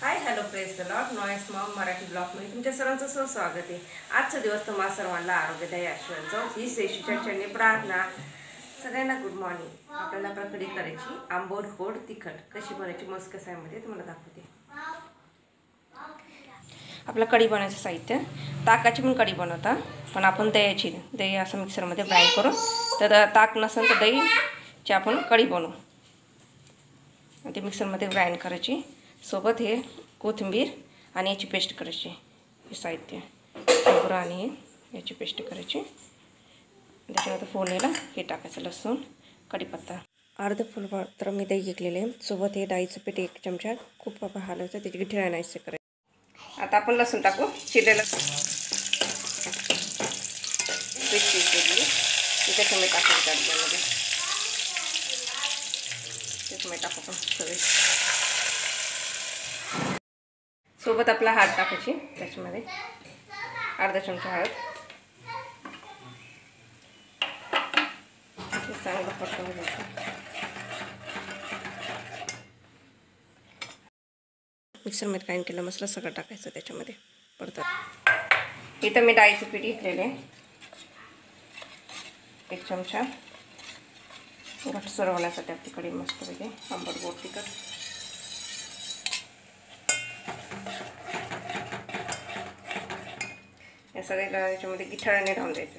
Hi hello press the Lord noise Maugham Marathi ब्लॉगमध्ये तुमच्या सर्वांचं स्वागत आहे। आजचा दिवस तुम्हाला सर्वांना आरोग्यदायी आशीर्वाद ही येशूच्या चरणी प्रार्थना। सगळ्यांना गुड मॉर्निंग। आपल्याला कढी करायची आंबट गोड तिखट कशी बनायची मस्त कसामध्ये तुम्हाला दाखवते। आपला कढी बनवायचं साहित्य ताकाची पण कढी बनवता, पण आपण दही असं मिक्सरमध्ये ग्राइंड करू। तर ताक नसेल तर दहीची आपण कढी बनवू। ते मिक्सरमध्ये ग्राइंड करायची। सोबत हे कोथिंबीर आणि याची पेस्ट करायची। हे साहित्य खोबरं आणि याची पेस्ट करायची। त्याच्यानंतर फोडणीला हे टाकायचं लसूण कढीपत्ता अर्ध फुलपात्र मी दही घेतलेले। सोबत हे डाळीचं पीठ 1 चमचा खूप हलवायचं, त्याची गिठी आणायचं करायचं। आता आपण लसूण टाकू चिरलेलं पेस्ट केलेली त्याच्यामध्ये टाकायचं त्यामध्ये त्याच्यामध्ये टाकू आपण सगळे। सोबत आपला हळद टाकायची, त्याच्यामध्ये अर्धा चमचा हळद चांगलं परतवून घ्यायचं। मिक्सरमध्ये ग्राइंड केलेला मसाला सगळं टाकायचं त्याच्यामध्ये परत। इथं मी डाळीचं पीठ घेतलेले 1 चमचा घट्टसर होण्यासाठी आपली कढी मस्तपैकी आंबट गोड तिखट। या सगळ्या याच्यामध्ये गिठाळ्याने राहून द्यायचं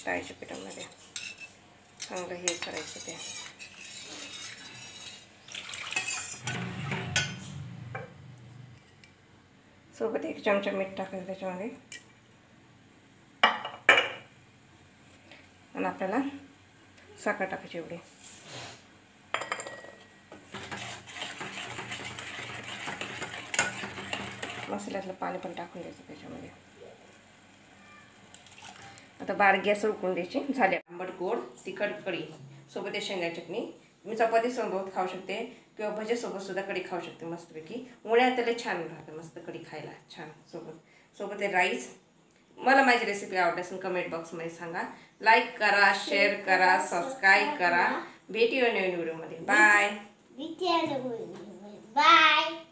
डाळीच्या पिठामध्ये चांगलं हे करायचं। ते सोबत 1 चमचा मीठ टाकायचं त्याच्यामध्ये आणि आपल्याला साखर टाकायची एवढी। मसाल्यातलं पाणी पण टाकून द्यायचं त्याच्यामध्ये। आता बारीक गॅसवर उकळून द्यायची। झाले आंबट गोड तिखट कढी सोबत शेंगा चटणी। मी चपाती सोबत खाऊ शकते किंवा भजीसोबत सुद्धा कढी खाऊ शकते मस्तपैकी। उन्हाळ्यात त्याला छान राहते मस्त कढी खायला छान। सोबत हे राईस। मला माझी रेसिपी आवडल्यास कमेंट बॉक्समध्ये सांगा। लाईक करा, शेअर करा, सबस्क्राईब करा। भेटूया नवीन व्हिडिओमध्ये। Bye bye.